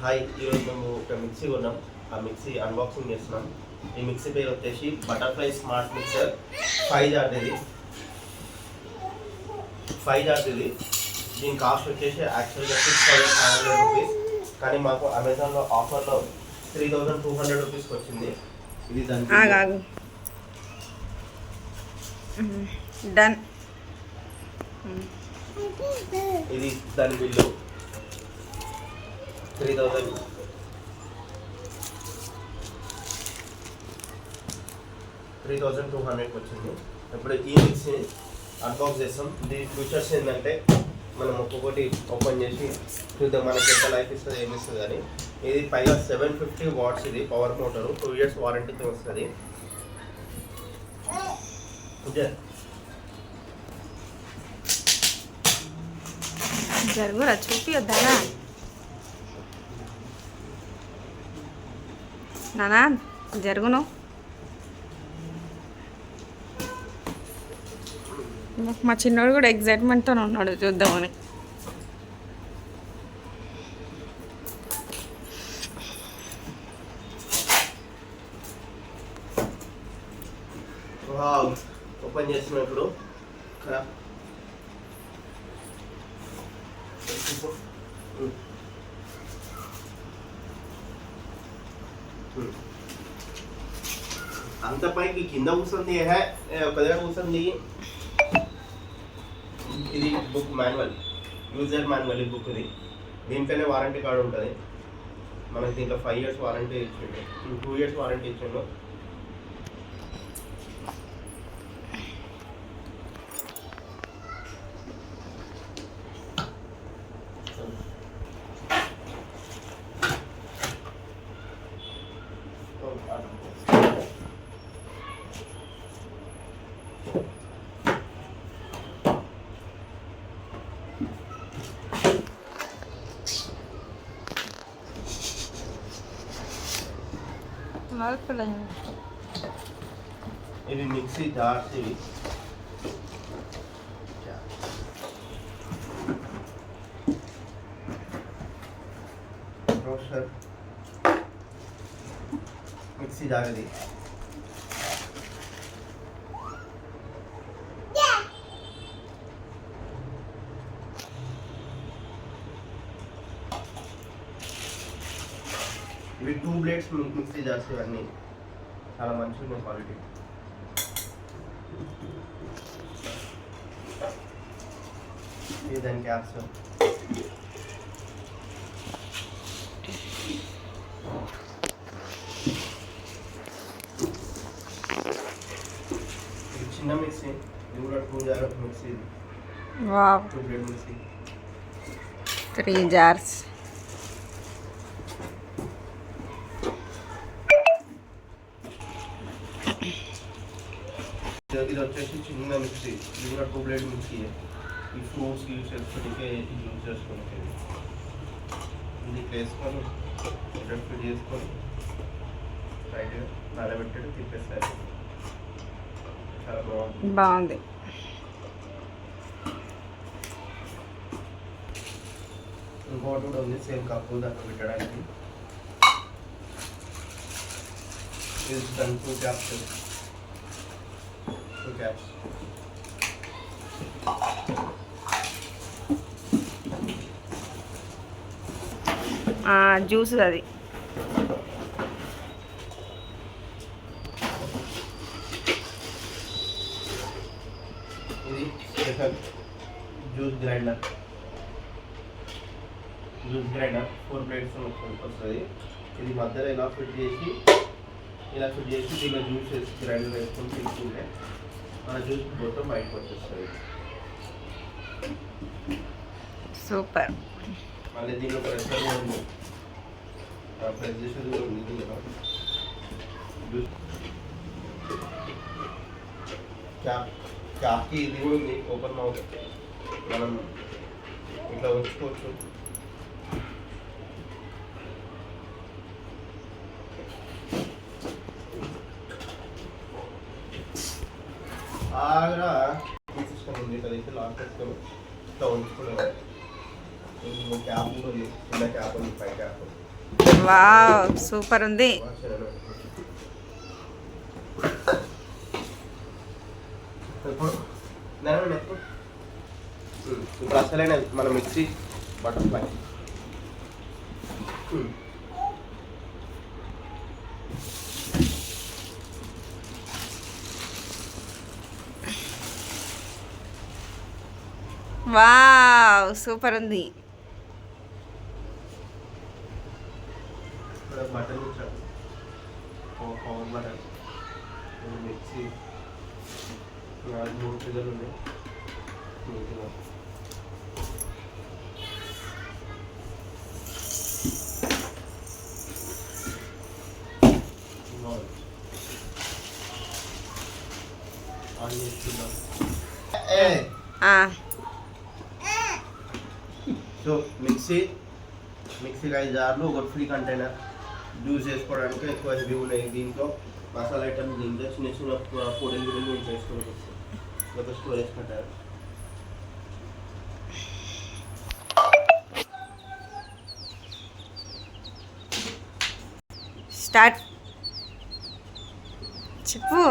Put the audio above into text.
Hi, ఈరోజు మేము ఒక మిక్సీ కొన్నాం. ఆ మిక్సీ అన్బాక్సింగ్ చేస్తున్నాం. ఈ మిక్సీ పేరు వచ్చేసి బటర్ఫ్లై స్మార్ట్ మిక్సర్ 5 జార్ ఇది. దీని కాస్ట్ వచ్చేసి యాక్చువల్గా 6500 రూపీస్, కానీ మాకు అమెజాన్లో ఆఫర్లో 3200 రూపీస్కి వచ్చింది. ఇది దాని డన్. ఇది దాని బిల్లు 3200 వచ్చింది. ఇప్పుడు ఈ మిక్సీ అన్బాక్స్ చేస్తాం. దీని ఫీచర్స్ ఏంటంటే మనం ఒక్కొక్కటి ఓపెన్ చేసి చూద్దాం మనకి ఎంత లైఫ్ ఇస్తుంది, ఏమి ఇస్తుంది అని. ఇది పైగా 750 వాట్స్, ఇది పవర్ మోటారు, 2 years వారంటీతో వస్తుంది. జరుగురా చూపియొద్దా నానా, జరుగును. మా చిన్నోడు కూడా ఎగ్జైట్మెంట్తో ఉన్నాడు చూద్దామని. ఓపెన్ చేసినప్పుడు అంత పైకి కింద కూర్చుంది, ఒక దగ్గర కూర్చుంది. ఇది బుక్ మాన్యువల్, యూజర్ మాన్యువల్. ఈ బుక్ ఇది, దీనిపైనే వారంటీ కార్డు ఉంటుంది. మనకి దీంట్లో 5 years వారంటీ ఇచ్చిండు, 2 years వారంటీ ఇచ్చిండు. ఇవి మిక్సీ జార్స్. ఇవి రోస్టర్ మిక్సీ జార్. ఇది ఇవి 2 blades మిక్సీ జార్స్. ఇవన్నీ చాలా మంచిగా ఉన్నాయి క్వాలిటీ. ఇది దాని క్యాప్స్. ఇది చిన్న మిక్సీ, ఇది కూడా 2 jar mixie. Wow, 2 blade mixie, 3 jars. ఇది వచ్చేసి చిన్న మిక్సీ, ఇది కూడా 2 blade మిక్సీ. ఈ ఫ్రూట్స్ యూజ్ చేసుకోవడానికి యూజ్ చేసుకోవడానికి. ఇది వేసుకొని ఫిట్ చేసుకొని రైట్గా నలబెట్టి తిప్పేస్తారు. చాలా బాగుంది. ఇంకోటి కూడా ఉంది సేమ్ కప్పు దాంట్లో పెట్టడానికి. ఇది దాని 2 caps. జ్యూస్ అది. ఇది జ్యూస్ గ్రైండర్. 4 blades వస్తుంది. ఇది మధ్యలో ఇలా ఫిట్ చేసి దీనిలో జ్యూస్ వేసి గ్రైండర్ వేసుకొని తీసుకుంటే మన జ్యూస్ మొత్తం బయటకు వచ్చేస్తుంది. సూపర్. మళ్ళీ దీనిలో ప్రెషర్ ఉంది, ప్రెస్ చేసేది కూడా ఉంది. క్యాప్కి ఇది కూడా ఉంది, ఓపెన్ మౌత్. మనం ఇట్లా ఉంచుకోవచ్చు. ఆగ్రా సిస్టమ్ ఉంది, ఇట్లా లాక్ పెట్టుకొని ఇట్లా ఉంచుకునేవారు. క్యాప్ ఉంటుంది, చిన్న క్యాప్ ఉంది, పై క్యాప్ ఉంది. వావ్ సూపర్ ఉంది. ఇప్పుడు అసలైన మన మిక్సీ బటర్ఫ్లై. వావ్ సూపర్ ఉంది. బటన్ ఇచ్చాడు, పవర్ బటన్. మిక్సీ 3 ట్రిగర్లు ఉన్నాయి. ఆన్ చేస్తున్నాం. సో మిక్సీ 5 జార్లు, ఒక ఫ్రీ కంటైనర్. జ్యూస్ వేసుకోవడానికి ఎక్కువ హెవీ ఉన్నాయి. దీంట్లో మసాలా ఐటమ్స్, దీంట్లో చిన్న చిన్న పొడిలు కూడా చేసుకోవడానికి వస్తుంది. ఒక స్టోరేజ్ కంటైనర్. స్టార్ట్ చెప్పు.